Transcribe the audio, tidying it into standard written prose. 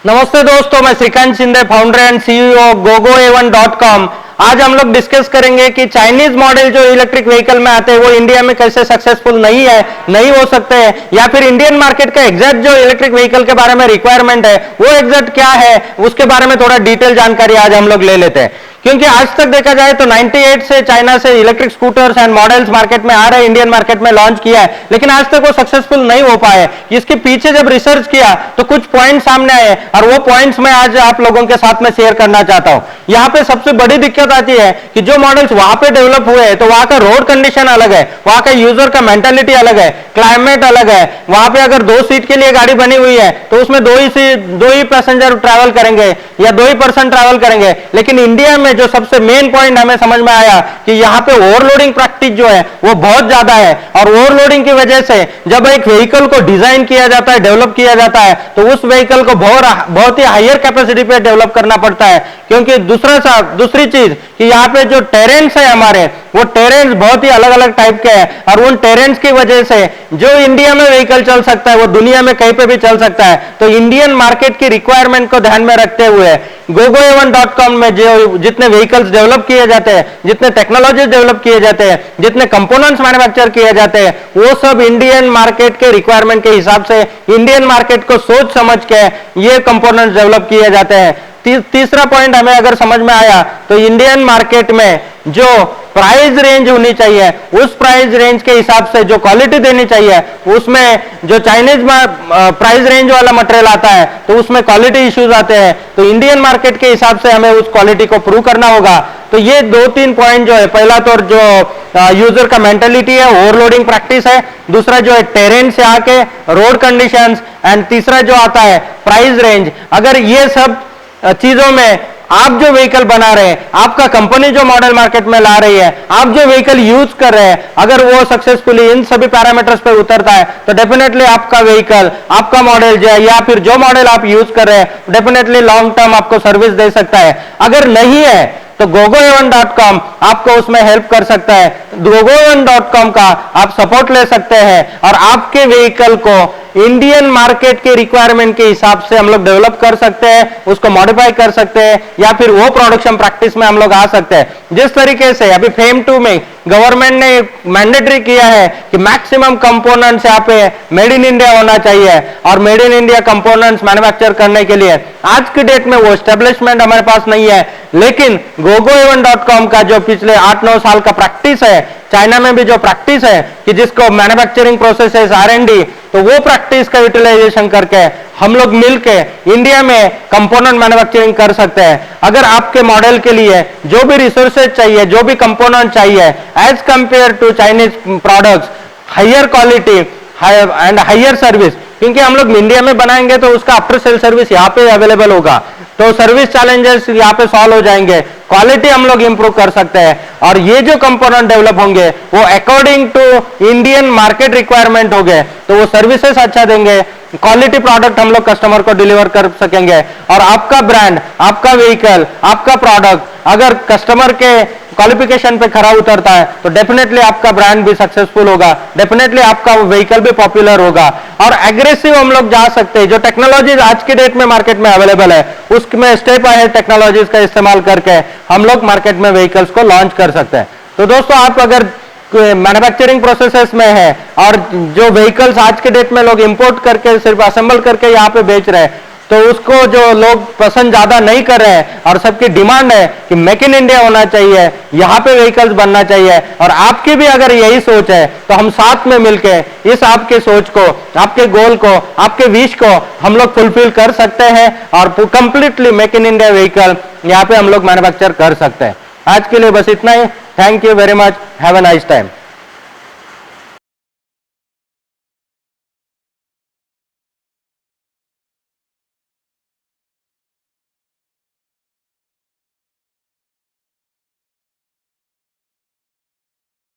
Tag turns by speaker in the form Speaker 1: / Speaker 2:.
Speaker 1: नमस्ते दोस्तों, मैं Shrikant Shinde, founder and CEO gogoa1.com। आज हम लोग डिस्कस करेंगे कि चाइनीज मॉडल जो इलेक्ट्रिक व्हीकल में आते हैं वो इंडिया में कैसे सक्सेसफुल नहीं है, नहीं हो सकते हैं, या फिर इंडियन मार्केट का एग्जैक्ट जो इलेक्ट्रिक व्हीकल के बारे में रिक्वायरमेंट है वो एग्जैक्ट क्या है, उसके बारे में थोड़ा डिटेल जानकारी आज हम लोग ले लेते हैं। क्योंकि आज तक देखा जाए तो 98 से चाइना से electric scooters and models market में आ रहे हैं, इंडियन मार्केट में लॉन्च किया है, लेकिन आज तक वो सक्सेसफुल नहीं हो पाए। इसके पीछे जब रिसर्च किया तो कुछ पॉइंट सामने आए और वो पॉइंट्स मैं आज आप लोगों के साथ में शेयर करना चाहता हूं। यहाँ पे सबसे बड़ी दिक्कत आती है कि जो मॉडल्स वहां पे डेवलप हुए हैं तो वहां का रोड कंडीशन अलग है, वहां का यूजर का मेंटालिटी अलग है, क्लाइमेट अलग है। वहां पे अगर 2 सीट के लिए गाड़ी बनी हुई है तो उसमें दो ही पैसेंजर ट्रैवल करेंगे या 2 ही पर्सन ट्रैवल करेंगे। लेकिन इंडिया में जो सबसे मेन पॉइंट हमें समझ में आया कि यहाँ पे ओवरलोडिंग प्रैक्टिस जो है वो बहुत ज्यादा है, और ओवरलोडिंग की वजह से जब एक व्हीकल को डिजाइन किया जाता है, डेवलप किया जाता है, तो उस व्हीकल को बहुत ही हायर कैपेसिटी पे डेवलप करना पड़ता है। क्योंकि दूसरी चीज कि यहाँ पे जो टेरेंस है हमारे, वो टेरेंस बहुत ही अलग अलग टाइप के हैं, और उन टेरेंस की वजह से जो इंडिया में व्हीकल चल सकता है वो दुनिया में कहीं पे भी चल सकता है। तो इंडियन मार्केट की रिक्वायरमेंट को ध्यान में रखते हुए gogoa1.com में जो जितने व्हीकल्स डेवलप किए जाते हैं, जितने टेक्नोलॉजी डेवलप किए जाते हैं, जितने कंपोनेंट्स मैन्युफैक्चर किए जाते हैं, वो सब इंडियन मार्केट के रिक्वायरमेंट के हिसाब से इंडियन मार्केट को सोच समझ के ये कंपोनेंट्स डेवलप किए जाते हैं। तीसरा पॉइंट हमें अगर समझ में आया तो इंडियन मार्केट में जो प्राइस रेंज होनी चाहिए उस प्राइस रेंज के हिसाब से जो क्वालिटी देनी चाहिए, उसमें जो चाइनीज प्राइस रेंज वाला मटेरियल आता है तो उसमें क्वालिटी इश्यूज आते हैं। तो इंडियन मार्केट के हिसाब से हमें उस क्वालिटी को प्रूव करना होगा। तो ये 2-3 पॉइंट जो है, पहला तो जो यूजर का मेंटालिटी है, ओवरलोडिंग प्रैक्टिस है, दूसरा जो है टेरेन से आके रोड कंडीशंस, एंड तीसरा जो आता है प्राइस रेंज। अगर ये सब चीजों में आप जो व्हीकल बना रहे हैं, आपका कंपनी जो मॉडल मार्केट में ला रही है, आप जो व्हीकल यूज कर रहे हैं, अगर वो सक्सेसफुली इन सभी पैरामीटर्स पे उतरता है तो डेफिनेटली आपका व्हीकल, आपका मॉडल जो है, या फिर जो मॉडल आप यूज कर रहे हैं, डेफिनेटली लॉन्ग टर्म आपको सर्विस दे सकता है। अगर नहीं है तो gogoa1.com आपको उसमें हेल्प कर सकता है। gogoa1.com का आप सपोर्ट ले सकते हैं और आपके व्हीकल को इंडियन मार्केट के रिक्वायरमेंट के हिसाब से हम लोग डेवलप कर सकते हैं, उसको मॉडिफाई कर सकते हैं, या फिर वो प्रोडक्शन प्रैक्टिस में हम लोग आ सकते हैं। जिस तरीके से अभी फेम 2 में गवर्नमेंट ने मैंडेटरी किया है कि मैक्सिमम कंपोनेंट्स यहाँ पे मेड इन इंडिया होना चाहिए, और made in India components manufacture करने के लिए आज की डेट में वो एस्टेब्लिशमेंट हमारे पास नहीं है। लेकिन gogoa1.com का जो पिछले 8-9 साल का प्रैक्टिस है, चाइना में भी जो प्रैक्टिस है कि जिसको मैन्युफैक्चरिंग प्रोसेसेस R&D, तो वो प्रैक्टिस का यूटिलाइजेशन करके हम लोग मिलके इंडिया में कंपोनेंट मैन्युफैक्चरिंग कर सकते हैं। अगर आपके मॉडल के लिए जो भी रिसोर्सेज चाहिए, जो भी कंपोनेंट चाहिए, as compare to Chinese products, higher quality and higher service, क्योंकि हम लोग इंडिया में बनाएंगे तो उसका आफ्टर सेल सर्विस यहाँ पे अवेलेबल होगा, तो सर्विस चैलेंजेस यहाँ पे सॉल्व हो जाएंगे, क्वालिटी हम लोग इंप्रूव कर सकते हैं, और ये जो कंपोनेंट डेवलप होंगे वो according to Indian market requirement होंगे, तो वो सर्विसेज अच्छा देंगे, क्वालिटी प्रोडक्ट हम लोग कस्टमर को डिलीवर कर सकेंगे। और आपका ब्रांड, आपका व्हीकल, आपका प्रोडक्ट अगर कस्टमर के क्वालिफिकेशन पे खरा उतरता है तो डेफिनेटली आपका ब्रांड भी सक्सेसफुल होगा, डेफिनेटली आपका व्हीकल भी पॉपुलर होगा। और एग्रेसिव हम लोग जा सकते हैं, जो टेक्नोलॉजीज आज के डेट में मार्केट में अवेलेबल है उसमें स्टेप अहेड टेक्नोलॉजीज का इस्तेमाल करके हम लोग मार्केट में व्हीकल्स को लॉन्च कर सकते हैं। तो दोस्तों, आप अगर मैन्युफैक्चरिंग प्रोसेसेस में है और जो व्हीकल्स आज के डेट में लोग इंपोर्ट करके सिर्फ असेंबल करके यहाँ पे बेच रहे हैं, तो उसको जो लोग पसंद ज्यादा नहीं कर रहे हैं और सबकी डिमांड है कि मेक इन इंडिया होना चाहिए, यहाँ पे व्हीकल्स बनना चाहिए, और आपकी भी अगर यही सोच है तो हम साथ में मिलके इस आपके सोच को, आपके गोल को, आपके विश को हम लोग फुलफिल कर सकते हैं और completely make in India vehicle यहाँ पे हम लोग मैन्युफैक्चर कर सकते हैं। आज के लिए बस इतना ही। Thank you very much. Have a nice time.